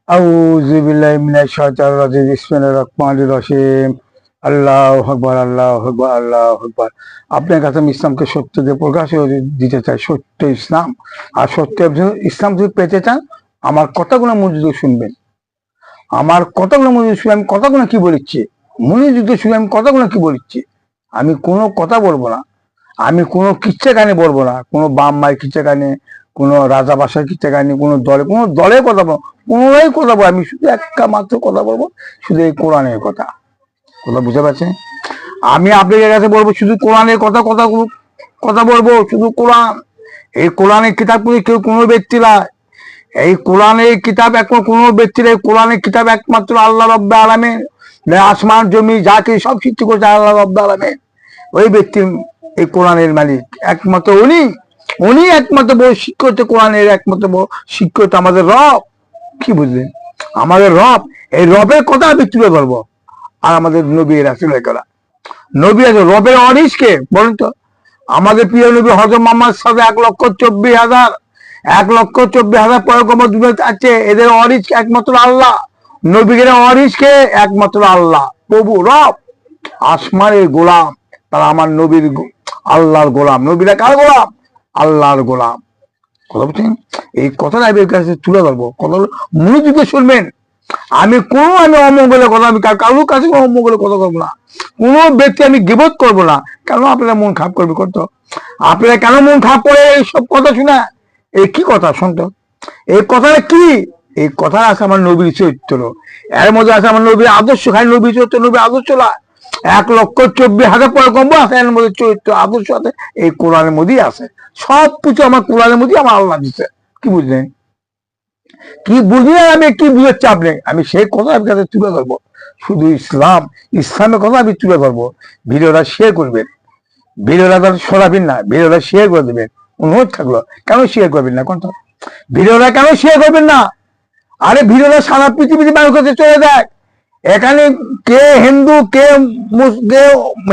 আউযু বিল্লাহি মিনাশ শাইতানির রাজিম বিসমিল্লাহির রহমানির রহিম আল্লাহু আকবার আল্লাহু আকবার আল্লাহু আকবার। আপনার কাছে আমি ইসলামকে সত্য দিয়ে প্রকাশ দিতে চাই, সত্য ইসলাম। আর সত্য ইসলাম যদি পেতে চান আমার কথাগুলো মনোযোগ শুনবেন, আমার কথাগুলো মনোযোগ শুনে আমি কথাগুলো কি বলেছি, মনোযোগ শুনে আমি কথাগুলো কি বলেছি। আমি কোনো কথা বলবো না, আমি কোনো কিচ্ছা কাহিনী বলবো না, কোনো বাম মায়ের কিচ্ছা কাহিনী, কোনো রাজা বাসার কিচ্ছা কাহিনী, কোনো দলের কথা বলবো, কোনোই কথা বলবো। আমি শুধু একটা মাত্র কথা বলবো, শুধু এই কোরআনের কথা। কথা বুঝতে পারছেন? আমি আপনাদের কাছে বলবো শুধু কোরআনের কথা কথা কথা বলবো, শুধু কোরআন। এই কোরআনের কিতাব কেউ কোনো ব্যক্তি না, এই কোরআনের কিতাব এখন কোনো ব্যক্তির, এই কোরআনের কিতাব একমাত্র আল্লাহ রাব্বুল আলামিন। আসমান জমি যা কিছু সব সৃষ্টি করছে আল্লাহ রাব্বুল আলামিন। ওই ব্যক্তি এই কোরআনের মালিক, একমাত্র উনি। উনি একমাত্র বড় শিক্ষক, কোরআনের একমাত্র বড় শিক্ষক আমাদের রব। কি বুঝলেন? আমাদের রব, এই রবের কথা আমি তুলে ধরবো। আর আমাদের নবী রাসূলের কথা, নবী আছে রবের অরিসকে বলুন তো। আমাদের প্রিয় নবী হযরত মুহাম্মদ সাল্লাল্লাহু 1,24,000 1,24,000 পয়গম্বর দুনিয়াতে আছে, এদের অরিস একমাত্র আল্লাহ। নবীদের অরিসকে একমাত্র আল্লাহ, প্রভু রব, আসমানের গোলাম। তারা আমার নবীর আল্লাহর গোলাম। নবীরা কার গোলাম? আল্লাহর গোলাম। কথা বলছেন? এই কথাটা আমি কাছে তুলে ধরবো, কথা মনোযোগে শুনবেন। আমি অমঙ্গলের কথা, আমি কারোর কাছে অমঙ্গলের কথা বলবো না, কোনো ব্যক্তি আমি গিবত করবো না। কেন আপনারা মন খারাপ করবে? করতো আপনারা কেন মন খারাপ করে এইসব কথা শুনে? এই কি কথা শুনতো? এই কথাটা কি? এই কথা আছে আমার নবীর চরিত্র, এর মধ্যে আছে আমার নবীর আদর্শ। খালি নবীর চরিত্র, নবীর আদর্শ না, 1,24,000 পয়গম্বর আছে, এর মধ্যে চরিত্র আদর্শ আছে, এই কোরআনের মধ্যেই আছে। সব কিছু আমার কোরআনের মধ্যেই আমার আল্লাহ দিচ্ছে। কি বুঝলেন? কি বুঝলেন? আমি কি বুঝাচ্ছি আপনি? আমি সেই কথা আপনার কাছে তুলে ধরবো, শুধু ইসলামের কথা আমি তুলে ধরবো। ভিডিওটা শেয়ার করবেন, ভিডিওটা সরাবেন না, ভিডিওটা শেয়ার করে দেবেন। অনুরোধ থাকলো, কেন শেয়ার করবেন না? কোন ভিডিওটা কেন শেয়ার করবেন না? আরে ভিডিওটা সারা পৃথিবীতে মানুষ কাছে চলে যায়। এখানে কে হিন্দু, কে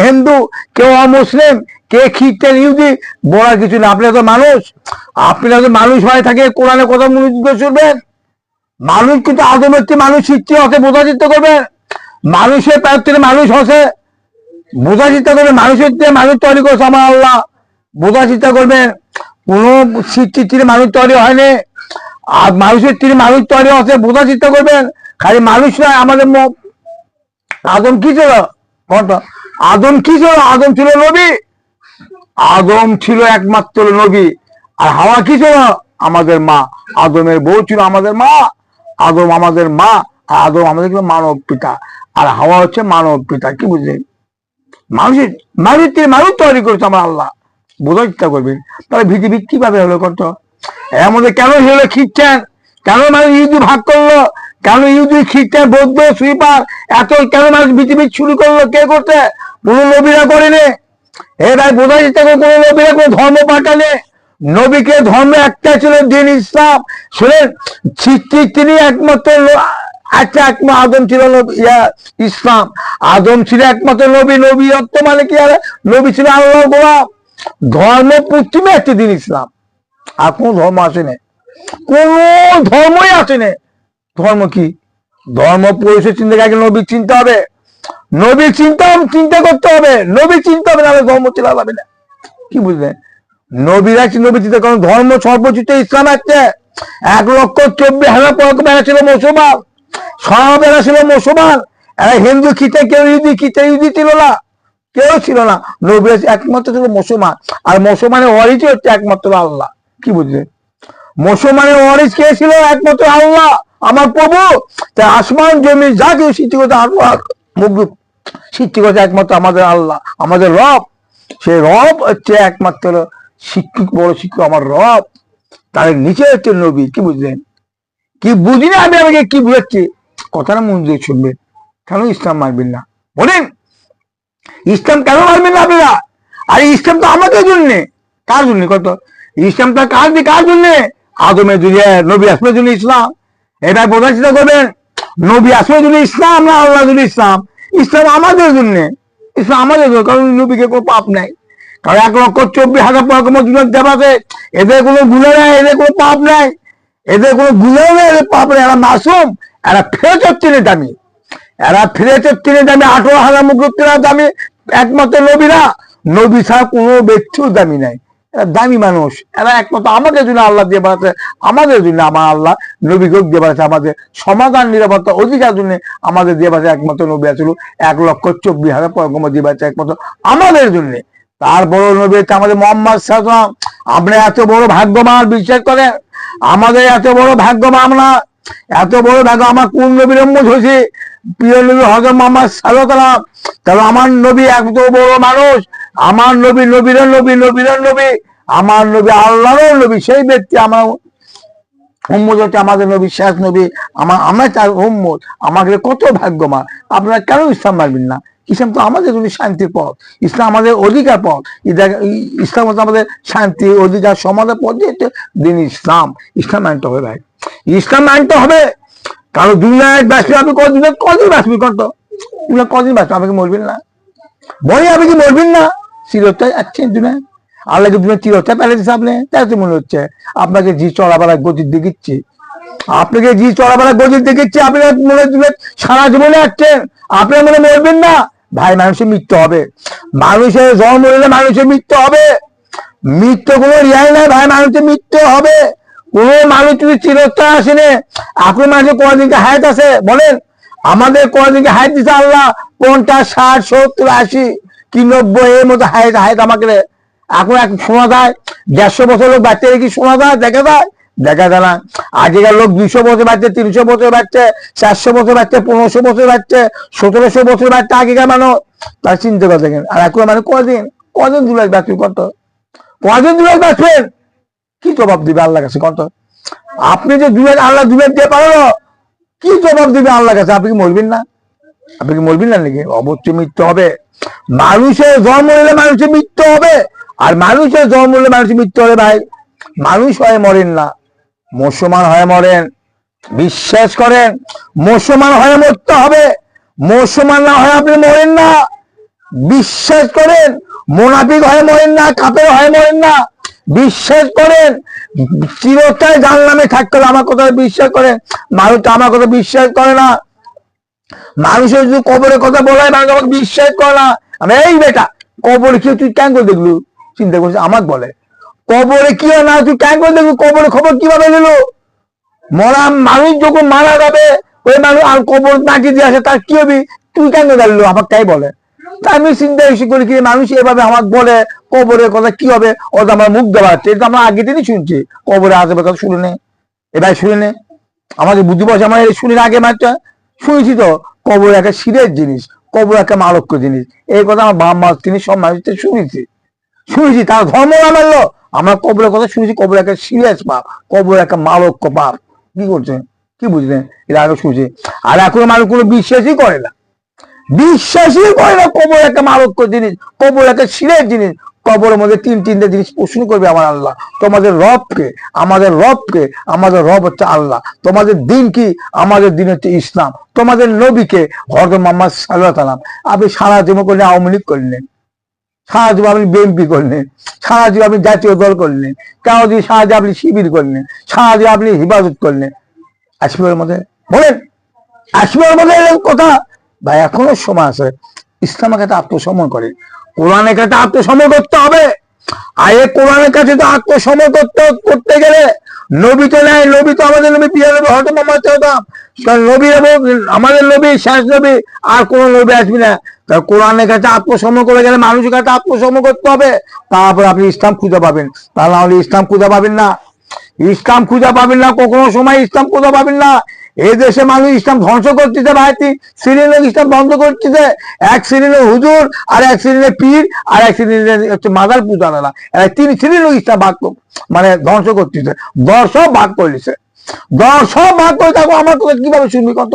হিন্দু, কেউ অমুসলিম, কে খ্রিস্টান, ইহুদি বলার কিছু না। আপনারা তো মানুষ, আপনারা তো মানুষ হয়ে থাকে কোরআনের কথা মনোযোগ শুনবেন। মানুষ কিন্তু আদমের থেকে মানুষ সৃষ্টি হতে বোঝার চেষ্টা করবেন। মানুষের প্যার থেকে মানুষ হসে বোঝার চেষ্টা করবেন। মানুষের থেকে মানুষ তৈরি করছে আমার আল্লাহ, বোঝার চেষ্টা করবেন। কোন সৃষ্টির থেকে মানুষ তৈরি হয়নি, আর মানুষের থেকে মানুষ তৈরি হচ্ছে, বোঝার চেষ্টা করবেন। খালি মানুষ নয়, আমাদের আদম কি ছিল? আদম কি ছিল? আদম ছিল নবী, আদম ছিল একমাত্র নবী। আর হাওয়া কি ছিল? আমাদের মা। আদমের বউ ছিল আমাদের মা, আদম আমাদের মা, আর আদম আমাদের মানব পিতা, আর হাওয়া হচ্ছে মানব পিতা। কি বুঝলেন? মানুষের মানুষ তৈরি করেছে আমার আল্লাহ, বোঝার চেষ্টা করবেন। তাহলে পৃথিবী কিভাবে হলো? করতো এর মধ্যে কেন হলো খ্রিস্টান? কেন মানুষ ইহুদি ভাগ করলো? কেন ইহুদি, খ্রিস্টান, বৌদ্ধ, সুইপার এত কেন মানুষ পৃথিবী শুরু করলো? কে করতে? কোনো নবীরা করেনি। এটাই বোঝার চেষ্টা করে, কোনো নবীরা কোনো ধর্ম পাঠালে। নবীকে ধর্ম একটাই ছিল, দিন ইসলাম। শুনেন, তিনি একমাত্র আচ্ছা, একমাত্র আদম ছিল ইসলাম, আদম ছিল একমাত্র নবী। নবী অর্থ মানে কি? আর নবী ছিল আল্লাহ গোলাম। ধর্ম পশ্চিমে একটি দিন ইসলাম, আর কোন ধর্ম আসেনি, কোন ধর্মই আসেনি। ধর্ম কি? ধর্ম পরিচয় চিন্তা আগে নবী চিনতে হবে, নবী চিন্তা করতে হবে, নবী চিনতে হবে, না ধর্ম চেলা যাবে না। কি বুঝলেন? নবীরা নবী চিন্তা করেন। ধর্ম সর্বচিত ইসলাম আছে। 1,24,000 পয়গম্বর ছিল মুসলমান, সব এরা ছিল মুসলমান। এরা হিন্দু খ্রিস্টান, কেউ ইহুদি ছিল না, কেউ ছিল না। নবী একমাত্র ছিল মুসলমান, আর মুসলমানের অরিজি হচ্ছে একমাত্র আল্লাহ। কি বুঝলেন? মুসলমানের অরিজ কে ছিল? একমাত্র আল্লাহ, আমার প্রভু। তাই আসমান জমি যা কেউ সৃষ্টি করতে, মুখ সৃষ্টি করছে একমাত্র আমাদের আল্লাহ, আমাদের রব। সে রব হচ্ছে একমাত্র শিক্ষক, বড় শিক্ষক আমার রব। তার নিচে হচ্ছে নবী। কি বুঝলেন? কি বুঝিনি আমি আমাকে কি বুঝাচ্ছি? কথাটা মন দিয়ে শুনবেন। কেন ইসলাম মানবেন না? বলেন, ইসলাম কেন মানবেন না আপনারা? আর ইসলাম তো আমাদের জন্য। কার জন্য? কত ইসলামটা কার জন্য? আদমের জন্য, নবী আসমের জন্য ইসলাম। এটা বোঝার চেষ্টা করবেন। নবী আসমের জন্য ইসলাম না আল্লাহ জন্য ইসলাম? ইসলাম আমাদের জন্য, ইসলাম আমাদের জন্য। কারণ নবীকে কোনো পাপ নাই। কারণ 1,24,000 পয়গম্বর দুনিয়ার দেব আছে, এদের কোনো গুনাহ নাই, এদের কোনো পাপ নাই। এদের কোনো গুণেও নেই, পাপড়ে এরা মাসুম, এরা ফেরত চিনে দামি, এরা ফেরত চিনে দামি, 18,000 মুখের দামি একমাত্র নবীরা, নবী ছাড়া কোনো ব্যক্তিও দামি নাই। এরা দামি মানুষ, এরা একমাত্র আমাদের জন্য আল্লাহ দিয়ে বাড়াচ্ছে, আমাদের জন্য আমার আল্লাহ নবীকে দিয়ে বাড়াচ্ছে, আমাদের সমাধান নিরাপত্তা অধিকার জন্য আমাদের দিয়ে বাড়ছে একমাত্র নবী আছিল 1,24,000 পয়গম্বর দিয়ে বাড়ছে একমাত্র আমাদের জন্য। তার বড় নবী হচ্ছে আমাদের মোহাম্মদ সাল্লাল্লাহু আলাইহি ওয়াসাল্লাম। আপনি এত বড় ভাগ্যবান, বিশ্বাস করেন আমাদের এত বড় ভাগ্যবান না, এত বড় ভাগ্য আমার কোন নবীর উম্মত হয়েছে, প্রিয় নবী হযরত মুহাম্মদ সাল্লাল্লাহু আলাইহি ওয়াসাল্লাম। তাহলে আমার নবী এত বড় মানুষ, আমার নবী নবীর নবী, নবীর নবী, আমার নবী আল্লাহর নবী, সেই ব্যক্তি আমার উম্মত হচ্ছে আমাদের নবী, শেষ নবী, আমরা তার উম্মত, আমাদের কত ভাগ্যবান। আপনারা কেন ইসলাম মানবেন না? ইসলাম তো আমাদের জন্য শান্তির পথ, ইসলাম আমাদের অধিকার পথ, ইসলাম হচ্ছে আমাদের শান্তি অধিকার সমাজের পথ, দিন ইসলাম। ইসলাম মানতে হবে ভাই, ইসলাম মানতে হবে। কারণ দুনিয়ায় বাঁচবে, আপনি কদিন বাঁচবি, কত কদিন বাঁচবে? আপনি কি মরবেন না? বলে আপনি কি মরবেন না? চিরতায় যাচ্ছেন দুনিয়ায়, আল্লাহকে দুনিয়া চিরতায় পেলে দিচ্ছে। আপনি তাই তো মনে হচ্ছে আপনাকে জি চলাবেলায় গতির দেখিচ্ছে, আপনাকে জি চলাবেলায় গতির দেখিচ্ছে, আপনি মনে সারা জীবনে আসছেন, আপনার মনে মরবেন না? ভাই মানুষের মৃত্যু হবে, মানুষের জন্ম হলে মানুষের মৃত্যু হবে, মৃত্যু কোনো রিয়াই নাই ভাই, মানুষের মৃত্যু হবে। কোন মানুষ যদি চিরস্থায় আসেনি, এখন মানুষের কদিনকে হায়াত আছে বলেন? আমাদের কদিনকে হায়াত দিচ্ছে আল্লাহ 50, 60, 70, 80 কি 90 এর মতো হায়াত আমাকে এখন শোনা যায়। 150 বছর লোক বাচ্চা কি শোনা যায়? দেখা যায়? দেখা যায় না। আগেকার লোক 200 বছর বাচ্চা, 300 বছর বাচ্চা, 400 বছর বাচ্চা, 1500 বছর বাচ্চা, 1700 বছর বাচ্চা আগেকার মানুষ। তার চিন্তা করে দেখেন। আর এখন মানে কদিন দুলাই বাঁচবেন? কদিন দুলাই বাঁচবেন? কি জবাব দিবে আল্লাহ কাছে? কত আপনি যে আল্লাহ দুনিয়া দিয়ে পারো, কি জবাব দিবে আল্লাহ কাছে? আপনি কি মরবেন না? আপনি কি মরবেন না নাকি? অবশ্যই মৃত্যু হবে। মানুষের জন্ম হলে মানুষের মৃত্যু হবে, আর মানুষের জন্ম হলে মানুষের মৃত্যু হবে ভাই। মানুষ হয়ে মরেন না, মুসলমান হয়ে মরেন। বিশ্বাস করেন, মুসলমান হয়ে মরতে হবে, মুসলমান না হয়ে আপনি মরেন না। বিশ্বাস করেন, মুনাফিক হয়ে মরেন না, কাফের হয়ে মরেন না। বিশ্বাস করেন, চিরতায় জাহান্নামে থাকতে হবে। আমার কথা বিশ্বাস করেন, মানুষ আমার কথা বিশ্বাস করে না। মানুষের যদি কবরের কথা বলা হয়, মানুষ আমাকে বিশ্বাস করে না। আমি এই বেটা কবরে কি তুই কেন করে দেখলু? চিন্তা করছি আমাকে বলে কবরে কি হয় না, তুই কেন করে দেখলু? কবরে খবর কিভাবে নিল? মরা মানুষ যখন মারা যাবে, ওই মানুষ আর কবর মাটি দিয়ে আসে, তার কি হবে? তুই কেন জানলো? আমাকে তাই বলে। তা আমি চিন্তা বেশি করি কি মানুষ এভাবে আমাকে বলে কবরের কথা কি হবে, ওটা আমার মুখ দেওয়া হচ্ছে। এটা আমরা আগে দিনই শুনছি, কবরে আসবে কথা শুনে নে, এবার শুনে নে। আমাদের বুদ্ধি বসে আমার শুনি না, আগে মাত্রা শুনেছি তো। কবর একটা সিরের জিনিস, কবর একটা মালক্য জিনিস, এই কথা আমার বাপ মা তিনি সব মানুষদের শুনেছি। তারা ধর্ম না মানলো, আমরা কবরের কথা শুনেছি। কবর একটা সিরিয়াস পাপ, কবর একটা মালক্য পাপ। কি করছেন? কি বুঝলেন? এটা আগে শুনছি। আর এখন মানুষ কোনো বিশ্বাসই করে না, কবর একটা মারাত্মক জিনিস, কবর একটা সিরের জিনিস। কবরের মধ্যে তিনটে জিনিস প্রশ্ন করবে আমার আল্লাহ, তোমাদের রবকে। আমাদের রব হচ্ছে আল্লাহ। তোমাদের দিন কি? আমাদের দিন হচ্ছে ইসলাম। তোমাদের নবীকে হযরত মুহাম্মদ সাল্লাল্লাহু আলাইহি ওয়াসাল্লাম। আপনি সারা জীবন করলেন আওয়ামী লীগ করলেন, সারা জীবন আপনি বিএনপি করলেন, সারা জীবন আপনি জাতীয় দল করলেন, কেন দিয়ে সারা জীবন আপনি শিবির করলেন, সারা জীবন আপনি হিফাজত করলেন। আসবের মধ্যে বলেন, আসবের মধ্যে কথা ভাই, এখনো সময় আছে। ইসলামের কাছে আত্মসমর্পণ করে, কোরআনের কাছে আত্মসমর্পণ করতে হবে। আর এই কোরআনের কাছে তো আত্মসমর্পণ করতে গেলে নবী তো নাই, নবী তো আমাদের নবী প্রিয় নবী হযরত মুহাম্মদ সাল্লাল্লাহু আলাইহি ওয়াসাল্লাম, নবী এবং আমাদের নবী শেষ নবী, আর কোন নবী আসবে না। তার কোরআনের কাছে আত্মসমর্পণ করে গেলে মানুষের কাছে আত্মসমর্পণ করতে হবে, তারপর আপনি ইসলাম খুঁজে পাবেন। তা না হলে ইসলাম খুঁজে পাবেন না, ইসলাম খুঁজে পাবেন না, কখনো সময় ইসলাম খুঁজে পাবেন না। এই দেশে মানুষ ইসলাম ধ্বংস করতেছে ভাই, শ্রেণীর ইসলাম ধ্বংস করতেছে। এক শ্রেণীর হুজুর, আর এক শ্রেণীর পীর, আর এক শ্রেণীর হচ্ছে মাদার পূজারা, তিন শ্রেণীর ইসলাম ভাগ মানে ধ্বংস করতেছে। 10 ভাগ করলেছে, 10 ভাগ করে থাকো। আমার কথা কিভাবে শুনবি? কত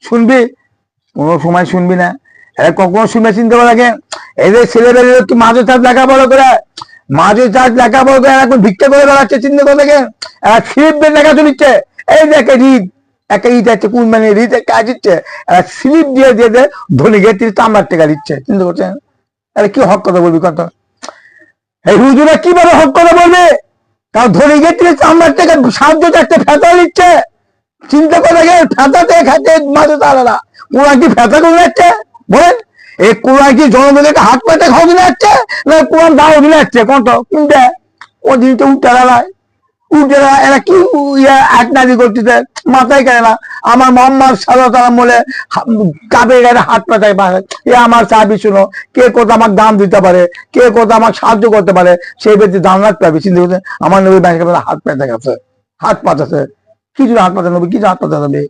শুনবি? কোনো সময় শুনবি না। কখনো শুনে চিনতে পারে লাগে। এদের ছেলেবেলে একটু মাঝে চাষ লেখাপড়া করে, এখন ভিক্ষা করে বেড়াচ্ছে। চিন্তা করে দেখেন, স্লিপের লেখা চলিচ্ছে। এই দেখে রিদ একটা ইট আছে, কোন মানে রিদ কাজ দিচ্ছে, স্লিপ দিয়ে ধনী গিয়ে 30 তাম্বার টাকা দিচ্ছে। চিন্তা করছেন? কি হক কথা বলবি? কত এই হুজুরা কিভাবে হক কথা বলবে? কারণ ধরে গেছে আমার থেকে সাহায্য চাচ্ছে, ফেতা নিচ্ছে। চিন্তা করে দেখে ফেতা থেকে খাচ্ছে মাঝে তারা কোরআন কি ফেতা করে যাচ্ছে বলেন? এই কোরআন কি জনগণকে হাত পাতে খাওয়া দিলে যাচ্ছে না কোরআন দাও দিলে যাচ্ছে? কোনটা ও দিনটা উঠতে দাঁড়ায় উঠে এরা কি এক নাজি করতেছে মাথায় কেন না? আমার মোহাম্মদ সাল্লাল্লাহু বলে কাবের গায়ে হাত পাতায় এ আমার চাবি শুনো, কে কোথা আমাকে দাম দিতে পারে, কে কোথা আমাকে সাহায্য করতে পারে, সেই ব্যক্তি জান্নাত পাবে। চিন্তা করছে আমার নবী বাইরে হাত পাতে গেছে, হাত পাতাছে। কি জন্য হাত পাতায় নবী? কি হাত পাতা যাবে?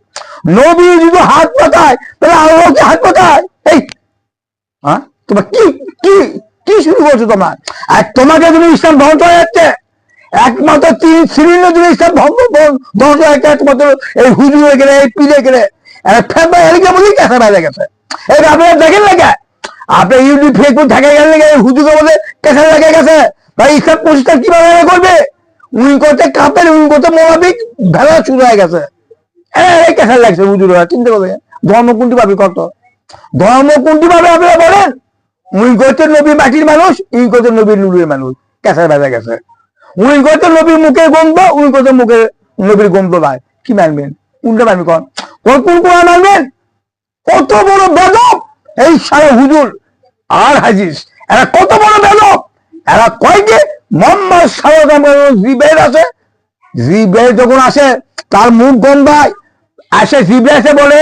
নবী যদি হাত পাতায় তাহলে আল্লাহকে হাত পাতায়? এই হ্যাঁ তোমার কি কি কি শুরু করছো তোমরা? আর তোমাকে তুমি ইসলাম ধ্বংস হয়ে যাচ্ছে। একমাত্র 3 শ্রেণীর যদি ইসলাম ধ্বংস হয়ে যাচ্ছে, একমাত্র এই হুজুরে গেলে, এই পীরে গেলে ফেরবা এলাকা বলেই কেসা বেড়ে গেছে। এই আপনারা দেখেন লেগে আপনার ইউটিউব ফেসবুক ঢাকা গেলে লেগে হুজুরে বলে কেসা লেগে গেছে। ভাই ইসলাম প্রতিষ্ঠা কিভাবে করবে? উনি করতে কাপের, উনি করতে মোনাফিক, ভেলা শুরু হয়ে গেছে। কেসা লাগছে হুজুরে। চিন্তা করবে ধর্ম কোনটি ভাবে কত? ধর্ম কোনটি ভাবে আপনারা বলেন? উনি করতে নবী মাটির মানুষ, উনি করতে নবীর নুরের মানুষ, কেসা বেড়ে গেছে। উনি করতে নবীর মুখের গন্ধ, উনি করতে মুখের নবীর গন্ধ ভাই। কি মানবেন? কোনটা মানবেন? কোন কোরআন মানবেন? কত বড় বেদব এই সারা হুজুর আর হাজিস, এরা কত বড় বেদব। এরা কয় যে মোহাম্মদ সাল্লাল্লাহু জিব্রাইল আছে, জিব্রাইল যখন আসে তার মুখ গন্ধায় আসে, জিব্রাইল এসে বলে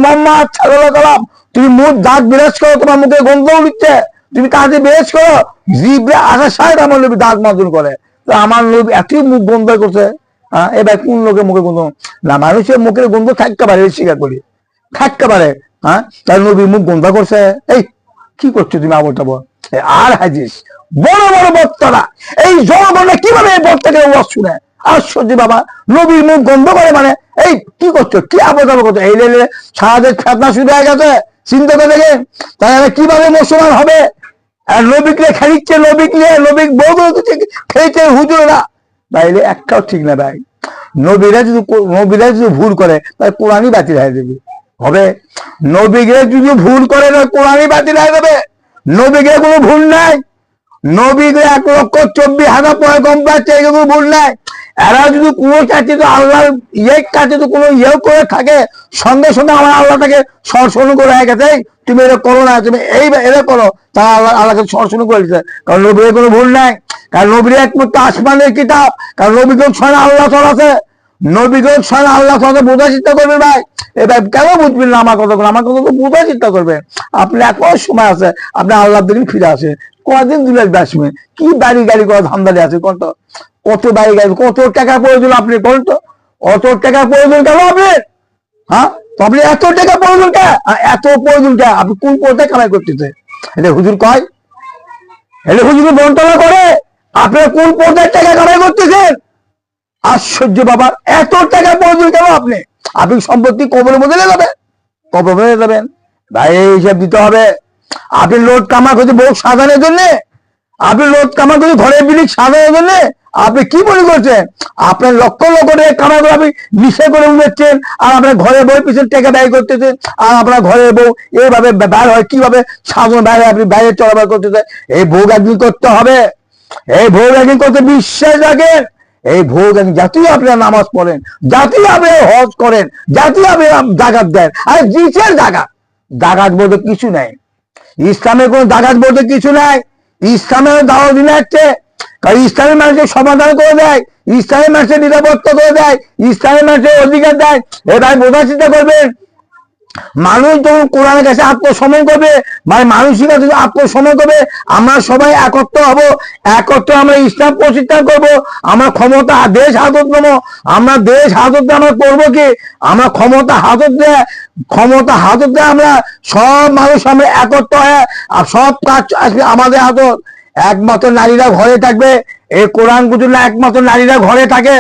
মোহাম্মদ সাল্লাল্লাহু তুমি মুখ দাঁত বিরাজ করো, তোমার মুখে গন্ধ উঠছে, তুমি কাজে বিরাজ করো। জিব্রাইল আসার সাথে আমার নবী দাঁত মার্জন করে। আমার নবী এতই মুখ গন্ধ করছে। এবার কোন লোকের মুখে গন্ধ না? মানুষের মুখের গন্ধ থাকতে পারে, স্বীকার করি থাকতে পারে। তার নবী মুখ গন্ধ করছে। এই কি করছো তুমি আবল টাবল? আর হাজিস বড় বড় বক্তারা এই জনগণরা কিভাবে এই বক্তাকে ওয়াজ শুনে? আশ্চর্য বাবা, নবীর মুখ গন্ধ করে মানে এই কি করছো? কি আবল টাবল করছো? এই লেলে সারাদের ফেতনা শুরু হয়ে গেছে। চিন্তা করে দেখে তাহলে কিভাবে মুসলমান হবে? আর নবীকে খেলিচ্ছে, নবী বউ খেলিচ্ছে হুজুরেরা। তাইলে একটাও ঠিক না ভাই। নবীরা যদি ভুল করে তাহলে কোরআনই বাতিল হয়ে যাবে। হবে নবীকে যদি ভুল করে তাহলে কোরআনই বাতিল হয়ে যাবে। নবীকে কোনো ভুল নাই। নবীকে 1,24,000 পয়গম্বর চাই, কোনো ভুল নাই। এরা যদি কোনো কাছে তো আল্লাহর কাছে তো কোনো করে থাকে, সঙ্গে সঙ্গে আমার আল্লাহটাকে স্মরণ করে হয়ে গেছে তুমি এটা করো না, তুমি এটা করো, তা আল্লাহকে স্মরণ করে দিচ্ছে। কারণ নবীর কোনো ভুল নাই। কারণ নবীর একমাত্র আসমানের কিতাব। কারণ নবীকে ছয় আল্লাহ ছড় আছে, নবীকে ছয় আল্লাহ ছড়াতে বোঝার চিন্তা করবেন ভাই। এবার কেন বুঝবেন না আমার কথা? আমার কথা তো বোঝার চিন্তা করবেন। আপনি এখন সময় আছে, আপনি আল্লাহর দিকে ফিরে আসে। কদিন দূরে আসবেন? কি বাড়ি গাড়ি করা ধান্দালি আছে? কত বাড়ি গাড়ি, কত টাকা প্রয়োজন আপনি? কোন তো অত টাকা প্রয়োজন কেন আপনি? তো আপনি এত টাকা প্রয়োজন কে? এত প্রয়োজন কে? আপনি কোন পথে কামাই করতেছে? এটা হুজুর কয়, এটা হুজুর বন্টনা করে। আপনার কোন পথে টাকা কামাই করতেছেন? আশ্চর্য বাবা, এত টাকা প্রয়োজন কেন আপনি? আপনি সম্পত্তি কবরের মধ্যে যাবেন, কবরে যাবেন ভাই, এই হিসাব দিতে হবে। আপনি লোড কামা করছে বউ সাজানোর জন্য, আপনি লোড কামা করছে ঘরের বিল্ডিং সাজানোর জন্য। আপনি কি মনে করছেন আপনার লক্ষ লক্ষ টাকা কামা করে আপনি নিশে করে উঠেছেন, আর আপনার ঘরে বউ পিছনে টাকা ব্যয় করতেছেন, আর আপনার ঘরের বউ এইভাবে বাইর হয় কিভাবে সাজানো বাইরে আপনি বাইরে চলাফেরা করতেছেন? এই ভোগ একদিন করতে হবে, এই ভোগ একদিন করতে বিশ্বাস রাখেন। এই ভোগ জাতীয় আপনারা নামাজ পড়েন, জাতীয় আপনি হজ করেন, জাতীয় আপনি জাকাত দেন। আর জিসের জাকাত, জাকাত বলতে কিছু নাই। ইসলামের কোন জাকাত বলতে কিছু নাই। ইসলামের দাওয়া দিনে হচ্ছে, কারণ ইসলামের মানুষের সমাধান করে দেয়, ইসলামের মানুষের নিরাপত্তা করে দেয়, ইসলামের মানুষের অধিকার দেয়। এবার বোঝার চিন্তা করবেন। মানুষ যখন কোরআনের কাছে আত্মসমর্পণ করবে, মানে মানুষের কাছে আত্মসমর্পণ করবে, আমরা সবাই একত্র হব, একত্র আমরা ইসলাম প্রতিষ্ঠা করব। আমরা ক্ষমতা দেশ হাতত নেবো, আমরা দেশ হাতত আমরা করবো কি? আমরা ক্ষমতা হাতত দেয়, আমরা সব মানুষ আমরা একত্র হয়ে সব কাজ আসবে আমাদের হাতত। একমাত্র নারীরা ঘরে থাকবে, এই কোরআন গুজুল্লাহ একমাত্র নারীরা ঘরে থাকে।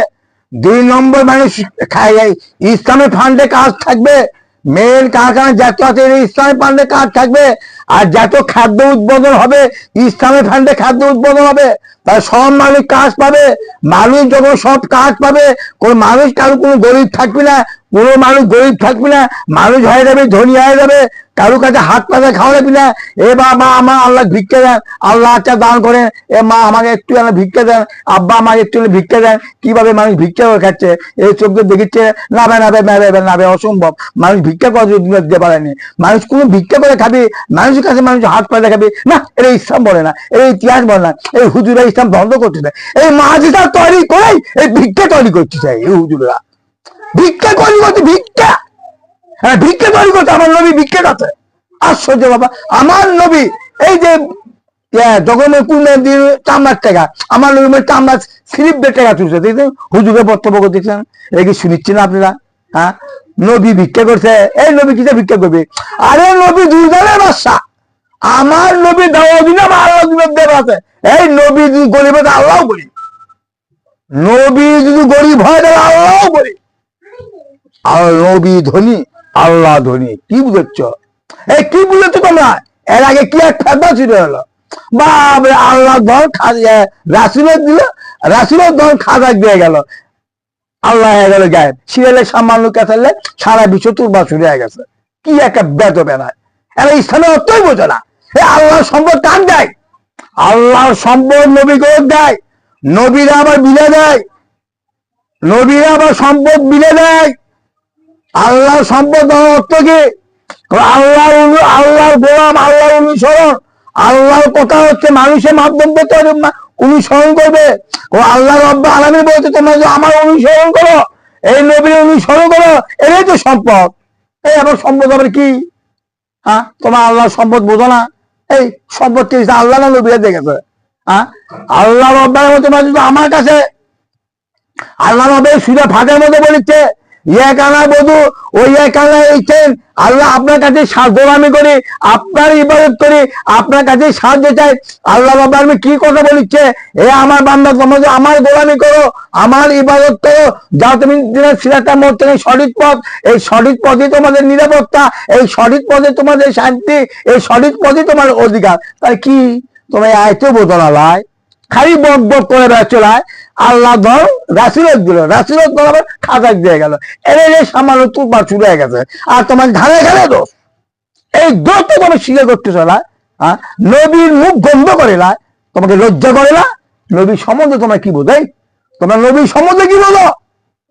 2 নম্বর মানুষ ইসলামের ফান্ডে কাজ থাকবে, মেন কারখানা যাত্রা আছে ইসলামের ফান্ডে কাজ থাকবে। আর যত খাদ্য উৎপাদন হবে ইসলামের ফান্ডে খাদ্য উৎপাদন হবে, তাহলে সব মানুষ কাজ পাবে। মানুষ যখন সব কাজ পাবে, কোনো মানুষ কারো কোনো গরিব থাকবে না, কোনো মানুষ গরিব থাকবে না, মানুষ হয়ে যাবে ধনী হয়ে যাবে, কারো কাছে হাত পাতা খাওয়া যাবে না। এ বাবা আমার আল্লাহ ভিক্ষা দেন, আল্লাহ আচ্ছা দান করেন, এ মা আমাকে একটু ভিক্ষা দেন, আব্বা আমাকে একটু ভিক্ষা দেন। কিভাবে মানুষ ভিক্ষা করে খাচ্ছে, এই চোখে দেখিচ্ছে নাবে নাবে নাবে নাবে, অসম্ভব। মানুষ ভিক্ষা করে দিতে পারেনি, মানুষ কোনো ভিক্ষা করে খাবি, মানুষের কাছে মানুষ হাত পাতা খাবি না, এটা ইসলাম বলে না, এটা ইতিহাস বলে না। এই হুজুরা ইসলাম বন্ধ করতে চায়, এই মাঝিটা তৈরি করেই এই ভিক্ষা তৈরি করতে চায়। এই হুজুরা ভিক্ষা তৈরি করছে, ভিক্ষা, হ্যাঁ ভিক্ষা তৈরি করছে। আমার নবী ভিক্ষা করছে, আশ্চর্য বাবা। আমার নবী এই যে চামড়ার টাকা, আমার নবী চামড়ার স্লিপের টাকা তুলছে, দেখছেন হুজুরে বক্তব্য করতেছেন, এই কি শুনিচ্ছেন আপনারা? হ্যাঁ, নবী ভিক্ষা করছে। এই নবী কিসে ভিক্ষা করবে? আরে নবী দুজনের বাদশা, আমার নবী দাওয়াদিন আল্লাহ দেব আছে। এই নবী যদি গরিব হয় আল্লাহ গরিব, নবী যদি গরিব হয় তাহলে আল্লাহ গরিব, আর নবী ধনী আল্লাহ ধনী। কি বুঝেছ? এই কি বুঝেছো তোমরা? এর আগে কি এক ফেদা ছিল হলো, বাবরে আল্লাহ ধন রাসুলের দিল, রাসুলের ধন খাজা দিয়ে গেল, আল্লাহ হয়ে গেল গায়েব। সিরিয়ালের সামান্য কেসালে সারা বিশ্ব তুরবা শুরু হয়ে গেছে। কি একটা বেদ বেনায়, এরা ইসলামের অর্থই বোঝে না। আল্লাহর সম্পদ কান দেয়? আল্লাহর সম্পদ নবীকে দেয়, নবীরা আবার বিলে দেয়, নবীরা আবার সম্পদ বিলে দেয়। আল্লাহর সম্পদ অর্থ কি? আল্লাহর গোলাম, আল্লাহর অনুসরণ। আল্লাহর কথা হচ্ছে মানুষের মাধ্যম পেতে অনুসরণ করবে। আল্লাহ রব্বুল আলামিন বলতে তোমরা যে আমার অনুসরণ করো, এই নবীর অনুসরণ করো, এটাই তো সম্পদ। এই আবার সম্পদ আবার কি? হ্যাঁ, তোমার আল্লাহর সম্পদ বোঝো না? এই সম্পদ কি আল্লাহ না নবীরা দেখেছে? হ্যাঁ, আল্লাহ রব্বুল আলামিন আমার কাছে, আল্লাহ নবী সুরা ফাঁকের মধ্যে বলেছে, আল্লাহ আপনার কাছে গোলামি করি, আপনার ইবাদত করি, আপনার কাছে সাহায্য চাই। আল্লাহ বাবা আমি কি কথা বলিচ্ছে? এ আমার বান্দা তোমরা আমার গোলামি করো, আমার ইবাদত করো, যাও তুমি সিরাতার মোড় থেকে সঠিক পথ, এই সঠিক পথে তোমাদের নিরাপত্তা, এই সঠিক পথে তোমাদের শান্তি, এই সঠিক পথে তোমার অধিকার। তাই কি তোমার আয়তেও বোঝো না লাই, খালি বক বক করে বেড়াচ্ছলায়। আল্লাহ ধর রাসিলত দিল, রাসিলত আবার খাজাক দিয়ে গেল, এর সামান্য তুরপার শুরু হয়ে গেছে। আর তোমার ঘাড়ে ঘাড়ে দোষ, এই দোষ তো তোমার স্বীকার করতে চলা। নবীর মুখ গন্ধ করে না, তোমাকে লজ্জা করে না? নবীর সম্বন্ধে তোমার কি বোঝাই? তোমার নবীর সম্বন্ধে কি বোঝো?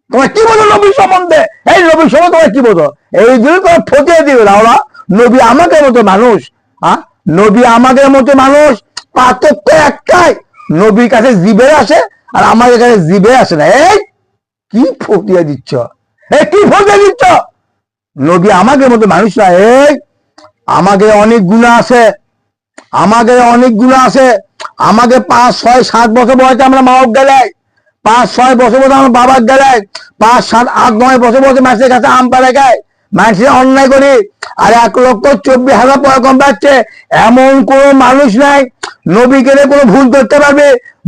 তোমার কি বোঝো নবীর সম্বন্ধে? এই নবীর সম্বন্ধে তোমার কি বোঝো? এই জন্য তোমার ফটিয়ে দিবে রাওলা। নবী আমাদের মতো মানুষ, নবী আমাদের মতো মানুষ, পার্থক্য একটাই, নবীর কাছে জিবে আসে আর আমাদের কাছে জিবে আসে না। এই কি ফটিয়ে দিচ্ছ, এই কি ফটিয়ে দিচ্ছ? নবী আমাদের মতো মানুষ না। এই আমাকে অনেক গুণা আছে, আমাকে অনেক গুণা আছে। আমাকে 5, 6, 7 বছর বয়সে আমরা মা বাপ গেলাই, 5, 6 বছর বয়সে আমার বাবার গেলাই, 5, 7, 8, 9 বছর বয়সে মাসের কাছে আম পাড়ে গায়, মানুষের অন্যায় করি, আর 1,24,000 পয়গম্বর পাচ্ছে। এমন কোন মানুষ নাই নবীকে কোনো ভুল করতে পারবে,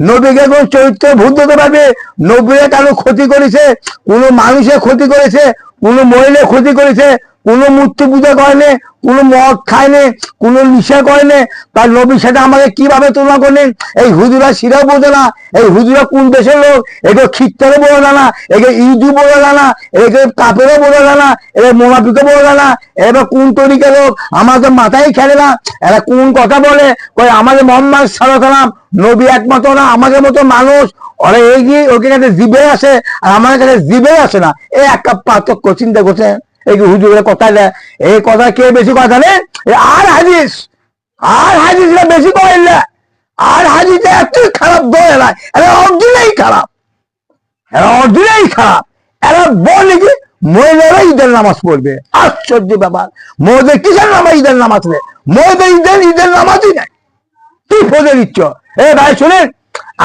নবীকে কোন চরিত্রে ভুল ধরতে পারবে। নবীরা কারো ক্ষতি করেছে, কোনো মানুষের ক্ষতি করেছে, কোনো মহিলার ক্ষতি করেছে, কোনো মূর্তি পূজা করেনি, কোনো মদ খায়নি, কোনো নিশা করেনি, তার নবীর সাথে আমাকে কিভাবে তুলনা করলেন? এই হুজুরা শিরাও বোঝে না, এই হুজুরা কোন দেশের লোক একে খিস্টানও বোঝা যায় না, একে ইজু বোঝা যায় না, একে কাপেরও বোঝা যায় না, এরা মোনাফিকও বোঝা যায় না, এরা কোন তরিকার লোক আমাদের মাথায় খেলে না। এরা কোন কথা বলে, আমাদের মোহাম্মদ সাল্লাল্লাহু আলাইহি ওয়াসাল্লাম নবী একমাত্র না, আমাদের মতো মানুষ। ওরা এগিয়ে ওকে কাছে জিবে আসে আর আমার কাছে জিবে আসে না, এই একটা পার্থক্য। চিন্তা করছেন? এই হুজুরের কথা দেয়, এই কথা কে বেশি কথা নেই? আর হাদিস, আর হাদিসরা বেশি কইলে, আর হাদিসে এত খারাপ ধরে না, এরা অরিজিনাই খারাপ, এরা অরিজিনাই খারাপ। এরা বলে কি মহিলারা ঈদের নামাজ পড়বে, আশ্চর্য ব্যাপার। মহিলাদের কিসের নামাজ ঈদের নামাজ নেই? মহিলাদের ঈদের নামাজই নেই। কি ফোনে দিচ্ছ? এ ভাই শুনেন,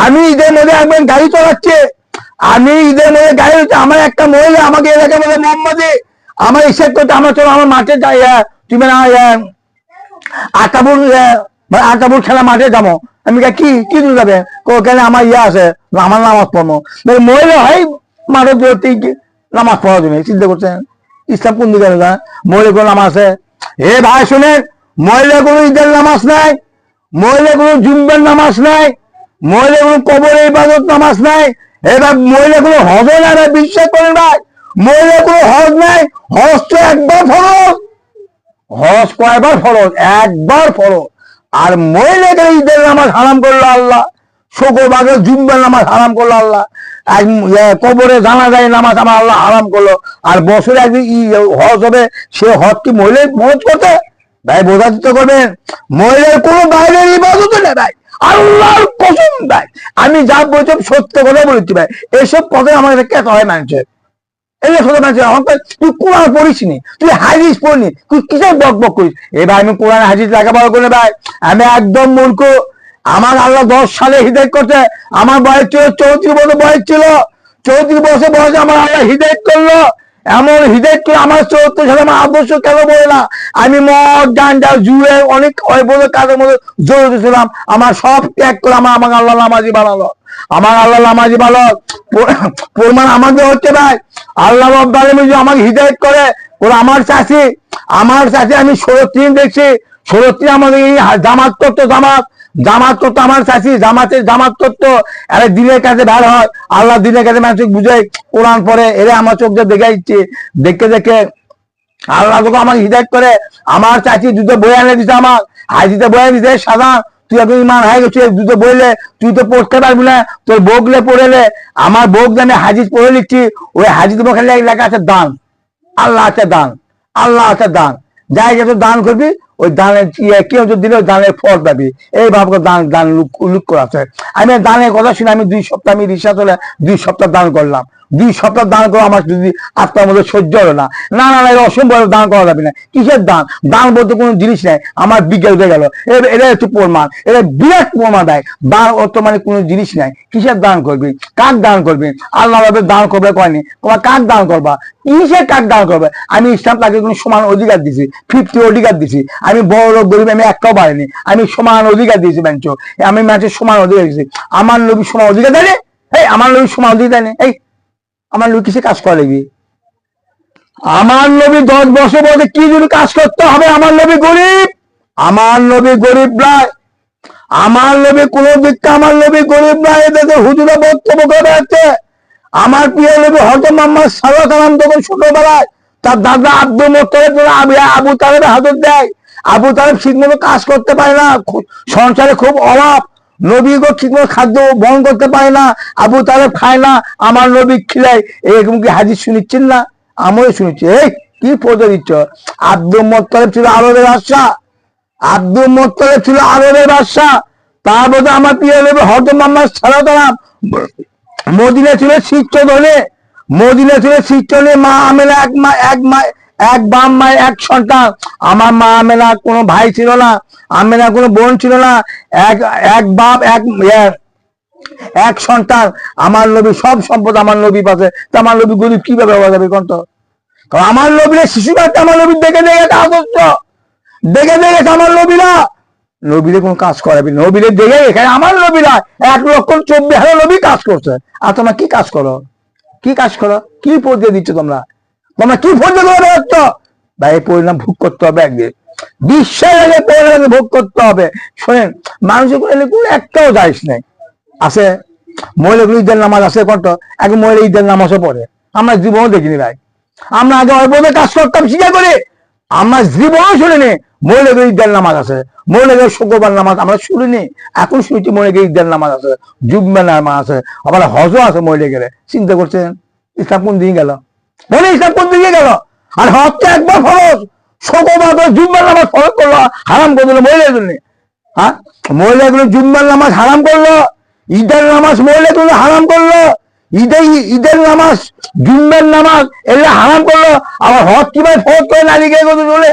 আমি ঈদের মধ্যে একবার গাড়ি চালাচ্ছি, আমি ঈদের মধ্যে গাড়ি হচ্ছে, আমার একটা মহিলা আমাকে এলাকায় বলে মোহাম্মদে আমার ইচ্ছেদ করতে, আমার চলো আমার মাঠে যাই, তুমি না আটাবুর খেলা মাঠে যাবো। আমি কি কি তুমি যাবে? কেন আমার ইয়ে আছে, আমার নামাজ পড়বো। মহিলা হয় মাঠে নামাজ পড়ার জন্য। চিন্তা করছেন ইসলাম কোন দিকে? মহিলা কোন নামাজ আছে? এ ভাই শুনেন, মহিলাগুলো ঈদের নামাজ নাই, মহিলাগুলো জুম্বার নামাজ নাই, মহিলাগুলো কবরের ইবাদত নামাজ নাই, এবার মহিলাগুলো হজে না, বিশ্বাস করেন ভাই, মহিলাগুলো হজ নাই। হজ তো একবার ফরজ, হজ কয়বার ফরজ? একবার ফরজ। আর মহিলাকে ঈদের নামাজ হারাম করলো আল্লাহ, শুক্রবারে জুম্বার নামাজ হারাম করলো আল্লাহ, কবরে জানাজায় নামাজ আমার আল্লাহ হারাম করলো। আর বছরে একদিন হজ হবে, সে হজ কি মহিলা মহজ করতে? ভাই বোঝা দিতে করবেন, মহিলার কোনো বাইরের ইবাদত নেই ভাই, আল্লাহর কসম ভাই, আমি যা বলছি সত্য কথা বলেছি ভাই। এসব কথা আমার কাছে কেত হয় মানুষের, তুই কোরআন পড়িস নি, তুই হাদিস পড়নি, তুই কিসের বক বক করিস? এবার আমি কোরআন হাদিস লেখাপড়া করে ভাই, আমি একদম মূর্খ। আমার আল্লাহ 10 সালে হিদায়ত করছে, আমার বয়স ছিল 34 বছর বয়স ছিল, 34 বছর বয়সে আমার আল্লাহ হিদায়ত করলো। এমন হিদায়ত করে আমার 74 সালে আমার আদর্শ কেন বলে না? আমি মদ গাঞ্জা জুড়ে অনেক অবৈধ কাজের মধ্যে জড়িত ছিলাম, আমার সব ত্যাগ করে আমার আল্লাহ নামাজি বানালো, আমার আল্লাহ নামাজি ভালো। প্রমাণ আমাদের হচ্ছে ভাই, আল্লাহ রাব্বুল আলামিন আমাকে হিদায়ত করে। ওরা আমার চাষি আমি 16 দেখছি, 16 আমাদের এই জামাত তত্ত্ব, জামাত তত্ত্ব আমার চাষি, জামাত তত্ত্ব আরে দিনের কাছে ভালো হয়, আল্লাহ দিনের কাছে মানুষ বুঝাই, কোরআন পরে এরা আমার চোখ দিয়ে দেখে দিচ্ছে, দেখে দেখে আল্লাহ তোকে আমাকে হিদায়ত করে। আমার চাচি দুটো বই এনে দিচ্ছে, আমার হাজিতে বই এনে দিচ্ছে, সাদা তুই এখন ইমান হয়ে গেছিস, দুটো বইলে তুই তো পড়তে পারবি না, তোর বগলে পড়েলে আমার বগ আমি হাজিজ পড়ে লিখছি, ওই হাজিজ ওখানে লেখা আছে দান, আল্লাহ আছে দান, আল্লাহ আছে দান, যাই যত দান করবি ওই দানের কেউ যদি দিলে ওই দানের ফল পাবি, এই ভাবে দান দান উল্লেখ করা আছে। আমি দানের কথা শুনে আমি 2 সপ্তাহ আমি রিসার্চ হলে 2 সপ্তাহ দান করলাম, 2 সপ্তাহ দান করে আমার যদি আত্মার মধ্যে সহ্য হলো না, না না না অসম্ভব, দান করা যাবে না। কিসের দান? দান বলতে কোনো জিনিস নাই, আমার বিজ্ঞান হয়ে গেল, এটা হচ্ছে প্রমাণ, এটা বিরাট প্রমাণ দেয়, দান অর্থ মানে কোনো জিনিস নাই। কিসের দান করবি? কাক দান করবি? আল্লাহ ভাবে দান করবে কয়নি, তোমার কাক দান করবা, কিসের কাক দান করবে? আমি ইসলাম তাকে কোনো সমান অধিকার দিছি, 50 অধিকার দিছি, আমি বড় লোক গরিব আমি একটাও পারিনি, আমি সমান অধিকার দিয়েছি মানুষ, আমি মানুষের সমান অধিকার দিয়েছি। আমার নবী সমান অধিকার দেয়, এই আমার নবী সমান অধিকার দেয়, এই আমার নবী কিসে কাজ করে লাগবি? আমার নবী 10 বছর বলতে কি যদি কাজ করতে হবে? আমার নবী গরিব, আমার নবী গরিব নয়, আমার নবী কোন দিকটা আমার নবী গরিব নয়, এদের হুজুরা বক্তব্য করে বেড়াচ্ছে। আমার প্রিয় নবী হযরত মুহাম্মদ সাল্লাল্লাহু আলাইহি ওয়াসাল্লাম তখন ছোটবেলায় তার দাদা আব্দুল মুত্তালিব আবু তালেব হাজত দেয়, আবু তালেব ঠিকমতো কাজ করতে পারে না, সংসারে খুব অভাব, নবীকে ঠিকমতো খাদ্য বহন করতে পারে না, আবু তালেব খায় না, আমার নবী খিলায়, এরকম কি হাদিস শুনিচ্ছেন না? আমরাও শুনেছি। এই কি পৌঁছে দিচ্ছ? আব্দুল মুত্তালিব ছিল আরবের বাদশা, আব্দুল মুত্তালিব ছিল আরবের বাদশা, তারপরে আমার প্রিয় নবী হযরত মুহাম্মদ সাল্লাল্লাহু আলাইহি ওয়াসাল্লাম মদিনা ছিল শীর্ষ ধনে, মদিনা ছিল শীর্ষ ধনে, মা আমেনা এক বাপ মায়ের এক সন্তান। আমার মা আমেনা কোনো ভাই ছিল না, আমেনা কোনো বোন ছিল না, এক বাপ এক সন্তান। আমার নবী সব সম্পদ আমার নবী পাশে, তা আমার নবী গরিব কিভাবে হওয়া যাবে কোন? কারণ আমার নবীরা শিশু বাচ্চা আমার নবী দেখে দেখে কাজ করছো, দেখে দেখে আমার নবীরা নবীরে কোন কাজ করাবি, নবীরে দেখে এখানে আমার নবীরা 1,24,000 নবী কাজ করছে, আর তোমরা কি কাজ করো? কি কাজ করো? কি পরিচয় দিচ্ছ তোমরা? তোমরা কি পরিচয় করে বেড়াচ্ছ? ভাই এই পরিণাম ভোগ করতে হবে একদিন, বিশ্বের আগে পরিণাম ভোগ করতে হবে। শোনেন, মানুষের কোনো একটাও যাইস নাই আছে, মহিলাগুলো ঈদের নামাজ আছে কত, এক মহিলা ঈদের নামাজও পড়ে, আমরা জীবনও দেখিনি ভাই। আমরা আগে অল্প কাজ করতাম স্বীকার করে, আমরা জীবনও শুনিনি মহিলাদের ঈদের নামাজ আছে, মহিলাদের শুক্রবার নামাজ আমরা শুনিনি, এখন শুনছি মহিলাদের ঈদের নামাজ আছে, জুম্মার নামাজ আছে, আবার হজও আছে মহিলাদের। চিন্তা করছেন ইসলাম কোন দিকে গেল? বলে ইসলাম কোন দিকে গেল? আর হজ তো একবার ফরজ, শুক্রবার জুম্মার নামাজ ফরজ করলো, হারাম করে দিল মহিলাদের জন্য। হ্যাঁ, মহিলাগুলো জুম্মার নামাজ হারাম করলো, ঈদের নামাজ মহিলাগুলো হারাম করলো, ঈদের নামাজ জুম্মার নামাজ এগুলো হারাম করলো। আবার হজ কিভাবে ফরজ করে নারীকে চলে,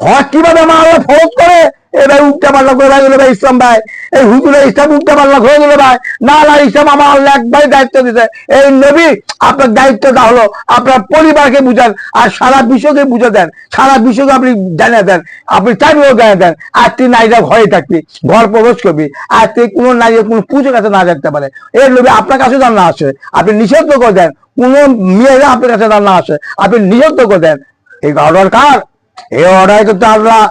হজ কিভাবে আমার আল্লাহ ফরজ করে? এবার উল্টা পাল্লা করে ভাই ভাই ইসলাম ভাই, এই হুজুরে ইসলাম উল্টা পাল্লা করে দিল ভাই। না না, ইসলাম আমার আল্লাহ একবারই দায়িত্ব দিতে, এই নবী আপনার দায়িত্বটা হলো আপনার পরিবারকে বুঝান, আর সারা বিশ্বকে বুঝে দেন, সারা বিশ্বকে আপনি জানিয়ে দেন, আপনি চাকরিও জানিয়ে দেন। আর তুই নারীরা ঘরে থাকবি, ঘর প্রবেশ করবি, আর তুই কোনো নারী কোনো পুজোর কাছে না যেতে পারে, এর নবী আপনার কাছে যেন না আসে, আপনি নিষিদ্ধ করে দেন, কোনো মেয়েরা আপনার কাছে যেন না আসে, আপনি নিষিদ্ধ করে দেন। এই অর্ডার কার? এই অর্ডার করতে আল্লাহ,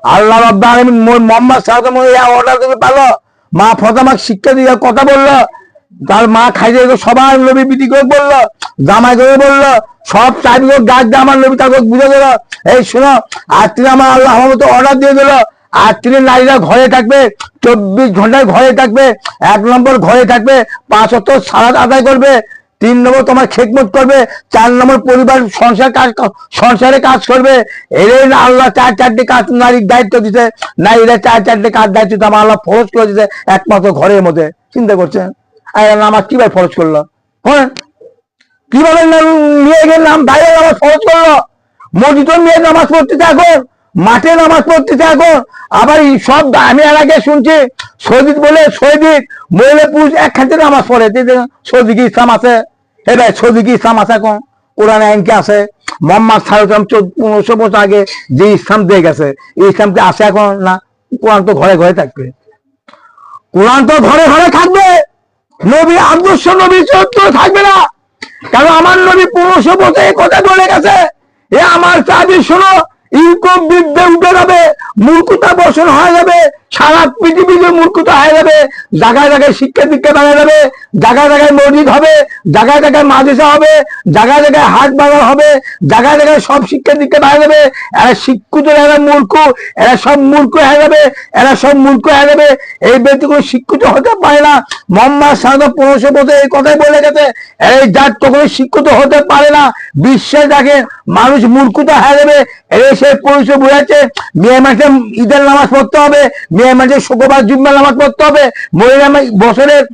আল্লাহ রাব্বুল আলামিন মোহাম্মদ সাল্লাল্লাহু আলাইহি ওয়াসাল্লাম অর্ডার করে পালো, মা ফাতেমাকে শিক্ষা দিয়ে কথা বললো, তার মা খাইয়ে সবার নবী বিধি করে বললো, জামাই করে বললো, সব চাবি গাছ দিয়ে আমার নবী তাকে বুঝে দিল, এই শোনো আর তিনি আমার আল্লাহ মতো অর্ডার দিয়ে দিল, আর তিনি নারীরা ঘরে থাকবে, 24 ঘন্টায় ঘরে থাকবে, 1 নম্বর ঘরে থাকবে, 5 ওয়াক্ত সালাত আদায় করবে, 3 নম্বর তোমার খেদমত করবে, 4 নম্বর পরিবার সংসারে কাজ করবে। এই না আল্লাহ 4-4টে কাজ নারীর দায়িত্ব দিতে, নারীরা 4-4টে কাজ দায়িত্ব আমার আল্লাহ ফরজ করে দিতে একমাত্র ঘরের মধ্যে। চিন্তা করছেন নামাজ কিভাবে ফরজ করলো, হ্যাঁ কিভাবে মেয়েকে নাম বাইরে নামাজ ফরজ করলো, মসজিদের মেয়ে নামাজ পড়তে থাকো, মাঠে নামাজ পড়তে থাকো। আবার সব আমি এর আগে শুনছি সৌদিক বলে সৌদিক মহিলা পুরুষ একসাথে নামাজ পড়ে, সৌদি কি ইসলাম আছে? এবার সৌদি কি ইসলাম আছে? এখন কোরআন আইনকে আছে, মোহাম্মদ সাল্লাল্লাহু আলাইহি ওয়াসাল্লাম 1400 বছর আগে যে ইসলাম দিয়ে গেছে, এই ইসলামকে আছে এখন না? কোরআন তো ঘরে ঘরে থাকবে, কোরআন তো ঘরে ঘরে থাকবে, নবী আদর্শ নবী চরিত্র থাকবে না? কারণ আমার নবী 1500 বছর এই কথা বলে গেছে, এ আমার চাবি শোনো, ইউকোপ বিদ্যে উঠে যাবে, মূর্খতা বর্ষণ হয়ে যাবে, সারা পৃথিবীতে মূর্খতা হয়ে যাবে, জায়গায় জায়গায় শিক্ষা দীক্ষা বানা যাবে, জায়গায় জায়গায় মসজিদ হবে, জায়গায় জায়গায় মাদ্রাসা হবে, জায়গায় জায়গায় হাট বাজার হবে, জায়গায় জায়গায় সব শিক্ষা দীক্ষা বানা যাবে। এরা শিক্ষিত, এরা মূর্খ, এরা সব মূর্খ হয়ে যাবে, এরা সব মূর্খ হয়ে যাবে। এই ব্যক্তি কোনো শিক্ষিত হতে পারে না। মোহাম্মদ সাল্লাল্লাহু 1500 বছর এই কথাই বলে গেছে, এই জাত কখনো শিক্ষিত হতে পারে না। বিশ্বাস রাখেন মানুষ মূর্খতা হয়ে যাবে। এই সে পরিচয় বোঝাচ্ছে মেয়ে মাসে ঈদের নামাজ পড়তে হবে, মেয়ে মাসে শুক্রবার জুম্মার নামাজ পড়তে হবে, মহিলা বছরের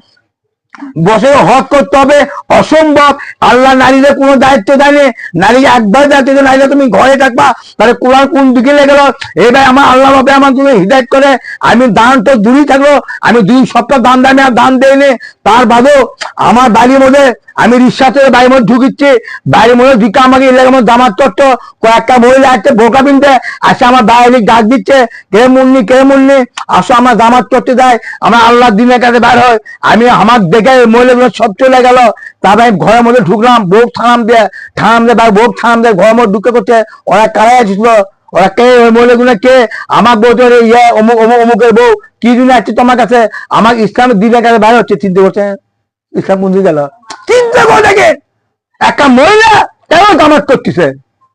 হক করতে হবে, অসম্ভব। আল্লাহ নারীদের কোনো দায়িত্ব দেয়নি, নারী একবার দায়িত্ব, নারীরা তুমি ঘরে থাকবা, তাহলে কোরআন কোন দিকে লেগে গেল? এবার আমার আল্লাহ ভাবে আমার তুমি হিদায়ত করে, আমি দান তো দূরই থাকলো, আমি 2 সপ্তাহ দান দেয় আর দান দেয়নি, তার বাদেও আমার বাড়ির মধ্যে আমি রিক্সা থেকে বাড়ির মধ্যে ঢুকিচ্ছি, বাড়ির মধ্যে ঢুকে আমাকে এলাকার মধ্যে জামাত চট্ট কয়েকটা মহিলা আসছে বোকা পিনতে আসে, আমার বাইরে ডাক দিচ্ছে, কে মুন্নি আসো, আমার জামাত চট্টে দেয়, আমার আল্লাহ দিনের কাছে বের হয়। আমি আমার দেখে মহিলাগুলো সব চলে গেল, তারপরে আমি ঘরের মধ্যে ঢুকলাম, বউ ঠাম দিয়ে বউ ঠাম দিয়ে ঘরের মধ্যে ঢুকে করছে, ওরা কারাই আসছিল, ওরা কে? ওই মহিলাগুলো কে? আমার বউ তো অমুকের বউ, কি জন্য আসছে তোমার কাছে? আমার ইসলামের দিনের কাছে বের হচ্ছে। চিন্তা করছে ইসলাম কোন দিকে গেল? চিন্তা করে দেখে একটা মহিলা কেন জামাত করতেছে,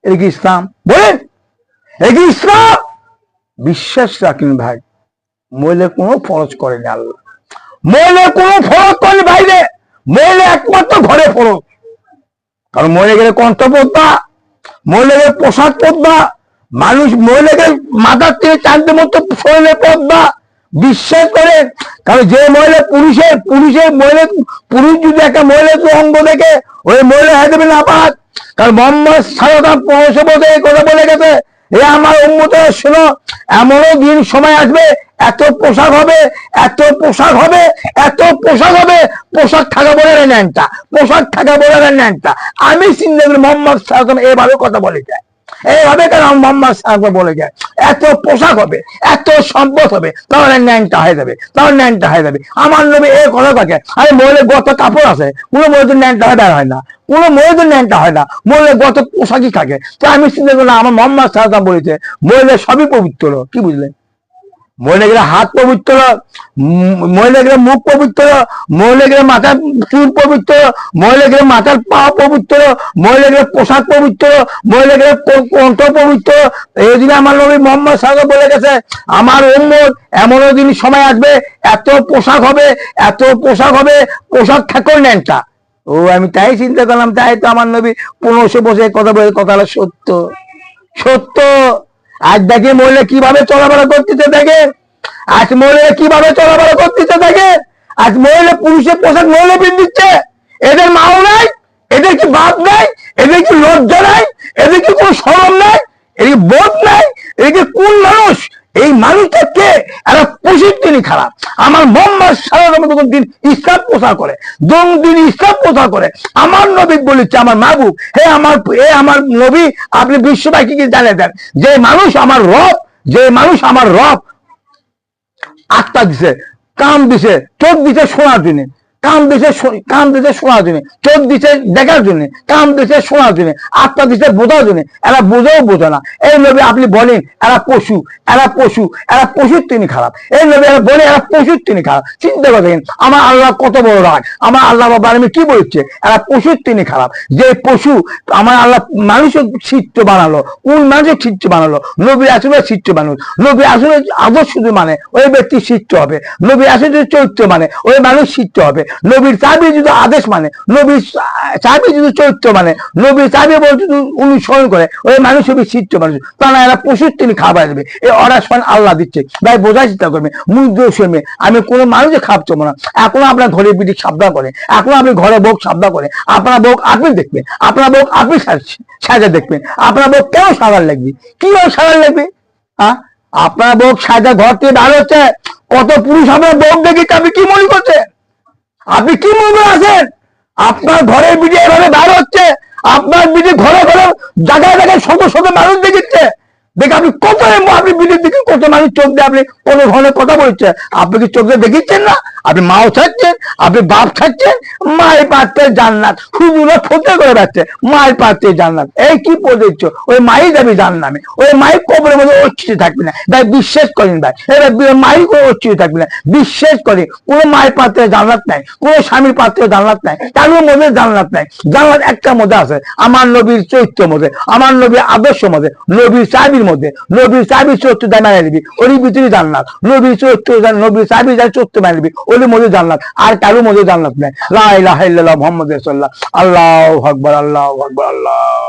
এটা কি ইসলাম? বলেন এটা কি ইসলাম? বিশ্বাস রাখেন ভাই, মহিলা কোনো ফরজ করেনি আল্লাহ, মহিলা কোনো ফরজ করেনি বাইরে, মহিলা একমাত্র ঘরে ফরজ। কারণ মহিলা গেলে কণ্ঠ পড়বা, মহিলা গেলে পোশাক পড়বা, মানুষ মহিলাকে মাথার থেকে চাঁদতে মতো শরীরে পড়বা। বিশ্বাস করে, কারণ যে মহিলা পুরুষের মহিলা, পুরুষ যদি একটা মহিলা অঙ্গ দেখে ওই মহিলা হয়ে যাবে না পাক। কারণ মোহাম্মদ সাল্লাল্লাহু আলাইহি ওয়াসাল্লাম এই কথা বলে গেছে, এ আমার উম্মতেরা শোনো, এমনও দিন সময় আসবে, এত পোশাক হবে, এত পোশাক হবে, এত পোশাক হবে, পোশাক থাকা বলে ন্যানটা, পোশাক থাকা বলে ন্যানটা। আমি চিন্তা করি মোহাম্মদ সাল্লাল্লাহু আলাইহি ওয়াসাল্লাম এভাবে কথা বলে যায়, এইভাবে কেন মোহাম্মদ সাল্লাল্লাহু বলে যায়, এত পোশাক হবে, এত সম্পদ হবে, তাহলে ন্যাংটা হয়ে যাবে, তাহলে ন্যাংটা হয়ে যাবে। আমার নবী এই কথা থাকে, আরে মহিলার গত কাপড় আছে, কোনো মহিলাদের ন্যাংটা হয়ে বের হয় না, কোনো মহিলাদের ন্যাংটা হয় না, মহিলার গত পোশাকই থাকে। তো আমি চিন্তা করলাম আমার মোহাম্মদ সাল্লাল্লাহু বলেছে মহিলা সবই পবিত্র, কি বুঝলেন? মহিলাগুলো হাত পবিত্র, মহিলাগুলো মুখ পবিত্র, মহিলাগুলো মাথার চুল পবিত্র, মহিলাগুলো মাথার পা পবিত্র, মহিলাগুলো পোশাক পবিত্র, মহিলাগুলো কণ্ঠ পবিত্র। এই দিনে আমার নবী মোহাম্মদ সাল্লাল্লাহু বলে গেছে আমার উম্মত এমনও দিন সময় আসবে, এত পোশাক হবে, এত পোশাক হবে, পোশাক থাকো ন্যাংটা। ও আমি তাই চিন্তা করলাম, তাই তো আমার নবী 1500 বছর কথা বলে, কথাটা সত্য সত্য। আজ দেখে মহিলা কিভাবে চলাফেরা করতেছে, দেখে আজ মহিলা কিভাবে চলাফেরা করতেছে, দেখে আজ মহিলা পুরুষের পোশাক মহিলা পিন্ধিচ্ছে, এদের মাও নাই, এদের কি বাপ নাই, এদের কি লজ্জা নাই, এদের কি কোনো শরম নাই, এদের বোধ নাই, এদের কোন মানুষ? এই মানুষটা কে? এরা পশুর দিনই খারাপ। আমার মোহাম্মদ সাল্লাল্লাহু আলাইহি দিন ইসলাম প্রচার করে, দিন ইসলাম প্রচার করে। আমার নবী বলেছে আমার মাহবুব, হে আমার নবী, আপনি বিশ্ববাসীকে জানিয়ে দেন যে মানুষ আমার রব, যে মানুষ আমার রব আত্মা দিছে, কান দিছে, চোখ দিছে শোনার জন্য, কান দিছে শোনার জন্য, চোখ দিছে দেখার জন্য, কান দিছে শোনার জন্য, আত্মা দিছে বোঝার জন্য। এরা বোঝাও বোঝে না। এই নবী আপনি বলেন এরা পশু, এরা পশু, এরা পশুর তিনি খারাপ। এই নবী এরা বলে এরা পশুর তিনি খারাপ। চিন্তা করেন আমার আল্লাহ কত বড় রাগ। আমার আল্লাহ বাবা আমি কি বলছে, এরা পশুর তিনি খারাপ। যে পশু আমার আল্লাহ মানুষের চিত্র বানালো, কোন মানুষের চিত্র বানালো? নবী আসলে চিত্র মানুষ। নবী আসলে আদর্শ শুধু মানে ওই ব্যক্তির চিত্র হবে। নবী আসলে চরিত্র মানে ওই মানুষ চিত্র হবে। নবীর চাবি যদি আদেশ মানে, নবীর চাবি যদি চরিত্র মানে, নবীর চাবি বলতে অনুসরণ করে ওই মানুষ হবে চিত্র মানুষ। তা না এরা পশুর তিনি খাবার দেবে। এই অর্ডার আল্লাহ দিচ্ছে। ভাই বোঝার চেষ্টা করবে, মুখ দিয়ে শুনবে। আমি কোনো মানুষে খাপছো না। এখনো আপনার ঘরে পিঠে সাবধান করে, এখনো আপনি ঘরে বউ সাবধান করে। আপনার বউ আপনি দেখবেন, আপনার বউ আপনি সাজা দেখবেন। আপনার বউ কেন সাজার লাগবে? কিভাবে সাজার লাগবে? হ্যাঁ, আপনার বউ সাজা ঘর থেকে বার হচ্ছে, কত পুরুষ আপনার বউ দেখে আপনি কি মনে করছেন? আপনি কি মনে আছেন? আপনার ঘরের বিড়ি এভাবে বার হচ্ছে, আপনার বিড়ি ঘরে ঘরে জায়গায় জায়গায় শত শত মানুষ দেখেছে। দেখে আপনি কত আপনি বিড়ির দিকে কত মানুষ চোখ দিয়ে আপনি কত ধরনের কথা বলছে। আপনি কি চোখ দিয়ে দেখিচ্ছেন না? আপনি মাও ছাড়ছেন, আপনি বাপ ছাড়ছেন। মায়ের পাত্রে জান্নাত হুজুরা ফতে করে যাচ্ছে, মায়ের পাত্রে জান্নাত। এই কি বলেছ? ওই মাই যাবি জান্নামে, ওই মাই কবরের মধ্যে অচ্ছিত থাকবে না। ভাই বিশ্বাস করেন ভাই, এবার মাই করে অচ্ছিত থাকবে না। বিশ্বাস করে কোনো মায়ের পাত্রে জান্নাত নাই, কোনো স্বামীর পাত্রে জান্নাত নাই, কারোর মধ্যে জান্নাত নাই। জান্নাত একটা মধ্যে আছে, আমার নবীর চরিত্র মধ্যে, আমার নবীর আদর্শ মধ্যে, নবীর চাবির মধ্যে। নবীর চাবি চরিত্র দেয় মানে দিবি, ওর ভিতরে জান্নাত। নবীর চরিত্র নবীর চাবি যায় চরিত্র মানে দিবি, ওর মধ্যে জান্নাত। আর কারোর মধ্যে জান্নাত নাই। লা ইলাহা ইল্লাল্লাহ মুহাম্মাদুর রাসূলুল্লাহ। আল্লাহু আকবার, আল্লাহু আকবার, আল্লাহ।